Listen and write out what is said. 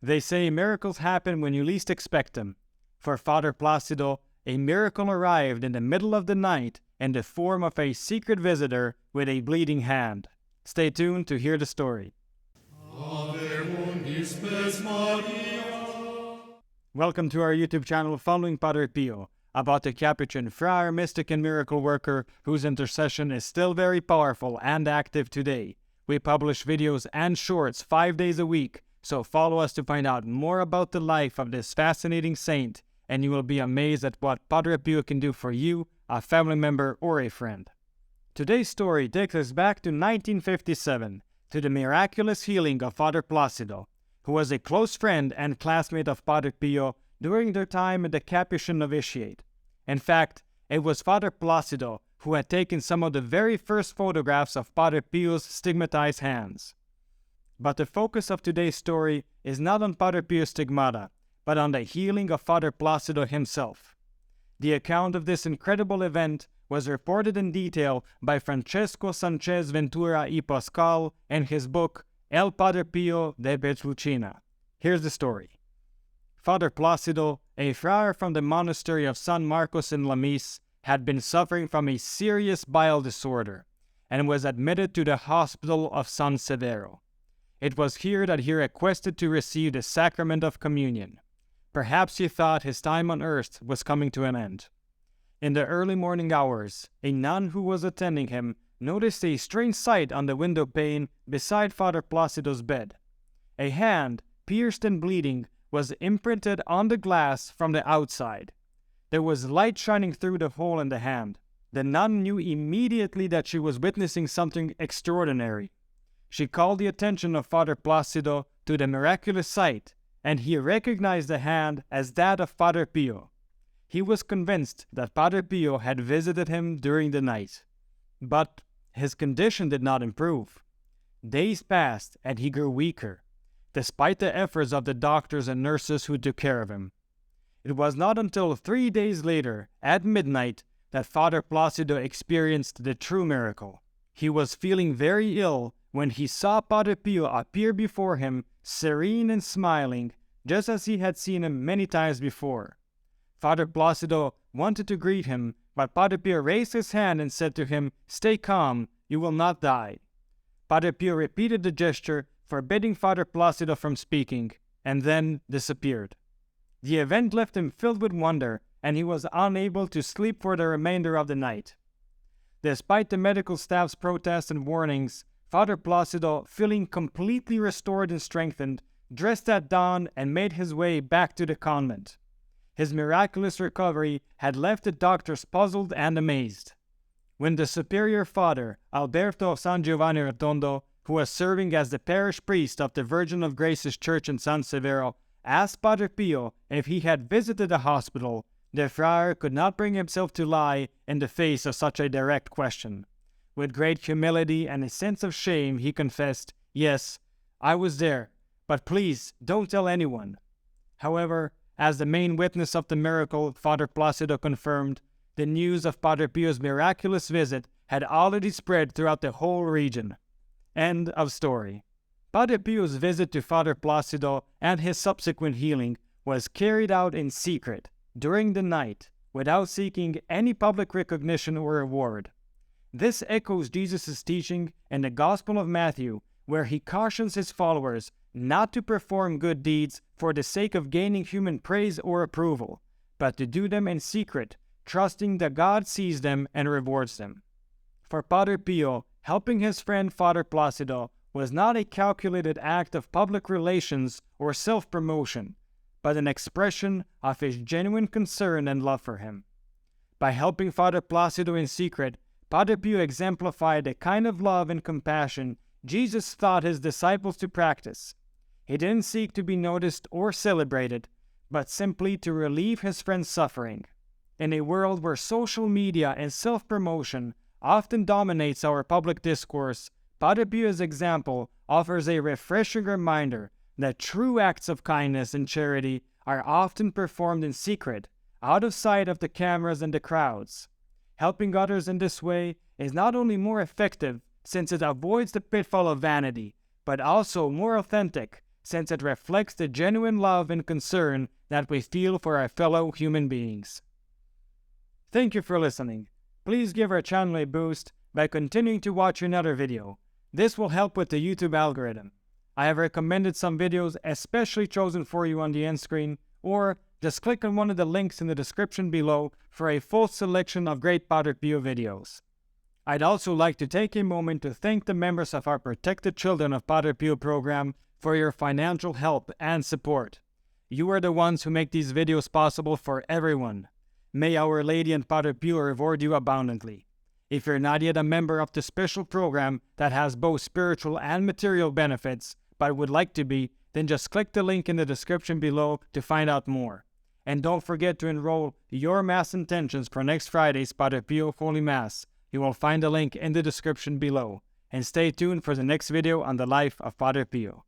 They say miracles happen when you least expect them. For Father Plácido, a miracle arrived in the middle of the night in the form of a secret visitor with a bleeding hand. Stay tuned to hear the story. Welcome to our YouTube channel following Padre Pio, about the Capuchin friar, mystic and miracle worker whose intercession is still very powerful and active today. We publish videos and shorts 5 days a week, so follow us to find out more about the life of this fascinating saint, and you will be amazed at what Padre Pio can do for you, a family member, or a friend. Today's story takes us back to 1957, to the miraculous healing of Father Plácido, who was a close friend and classmate of Padre Pio during their time at the Capuchin novitiate. In fact, it was Father Plácido who had taken some of the very first photographs of Padre Pio's stigmatized hands. But the focus of today's story is not on Padre Pio's stigmata, but on the healing of Father Plácido himself. The account of this incredible event was reported in detail by Francisco Sanchez-Ventura y Pascual in his book El Padre Pio de Pietrelcina. Here's the story. Father Plácido, a friar from the monastery of San Marcos in Lamis, had been suffering from a serious bile disorder and was admitted to the Hospital of San Severo. It was here that he requested to receive the sacrament of communion. Perhaps he thought his time on earth was coming to an end. In the early morning hours, a nun who was attending him noticed a strange sight on the window pane beside Father Plácido's bed. A hand, pierced and bleeding, was imprinted on the glass from the outside. There was light shining through the hole in the hand. The nun knew immediately that she was witnessing something extraordinary. She called the attention of Father Plácido to the miraculous sight, and he recognized the hand as that of Padre Pio. He was convinced that Padre Pio had visited him during the night. But his condition did not improve. Days passed and he grew weaker, despite the efforts of the doctors and nurses who took care of him. It was not until 3 days later, at midnight, that Father Plácido experienced the true miracle. He was feeling very ill when he saw Padre Pio appear before him, serene and smiling, just as he had seen him many times before. Father Plácido wanted to greet him, but Padre Pio raised his hand and said to him, "Stay calm, you will not die." Padre Pio repeated the gesture, forbidding Father Plácido from speaking, and then disappeared. The event left him filled with wonder, and he was unable to sleep for the remainder of the night. Despite the medical staff's protests and warnings, Father Plácido, feeling completely restored and strengthened, dressed at dawn and made his way back to the convent. His miraculous recovery had left the doctors puzzled and amazed. When the superior father, Alberto San Giovanni Rotondo, who was serving as the parish priest of the Virgin of Grace's church in San Severo, asked Padre Pio if he had visited the hospital, the friar could not bring himself to lie in the face of such a direct question. With great humility and a sense of shame, he confessed, "Yes, I was there, but please don't tell anyone." However, as the main witness of the miracle, Father Plácido confirmed, the news of Padre Pio's miraculous visit had already spread throughout the whole region. End of story. Padre Pio's visit to Father Plácido and his subsequent healing was carried out in secret, during the night, without seeking any public recognition or reward. This echoes Jesus' teaching in the Gospel of Matthew, where he cautions his followers not to perform good deeds for the sake of gaining human praise or approval, but to do them in secret, trusting that God sees them and rewards them. For Padre Pio, helping his friend Father Plácido was not a calculated act of public relations or self-promotion, but an expression of his genuine concern and love for him. By helping Father Plácido in secret, Padre Pio exemplified the kind of love and compassion Jesus taught his disciples to practice. He didn't seek to be noticed or celebrated, but simply to relieve his friend's suffering. In a world where social media and self-promotion often dominates our public discourse, Padre Pio's example offers a refreshing reminder that true acts of kindness and charity are often performed in secret, out of sight of the cameras and the crowds. Helping others in this way is not only more effective, since it avoids the pitfall of vanity, but also more authentic, since it reflects the genuine love and concern that we feel for our fellow human beings. Thank you for listening. Please give our channel a boost by continuing to watch another video. This will help with the YouTube algorithm. I have recommended some videos especially chosen for you on the end screen, or just click on one of the links in the description below for a full selection of great Padre Pio videos. I'd also like to take a moment to thank the members of our Protected Children of Padre Pio program for your financial help and support. You are the ones who make these videos possible for everyone. May Our Lady and Padre Pio reward you abundantly. If you're not yet a member of the special program that has both spiritual and material benefits, but would like to be, then just click the link in the description below to find out more. And don't forget to enroll your Mass intentions for next Friday's Padre Pio Holy Mass. You will find the link in the description below. And stay tuned for the next video on the life of Padre Pio.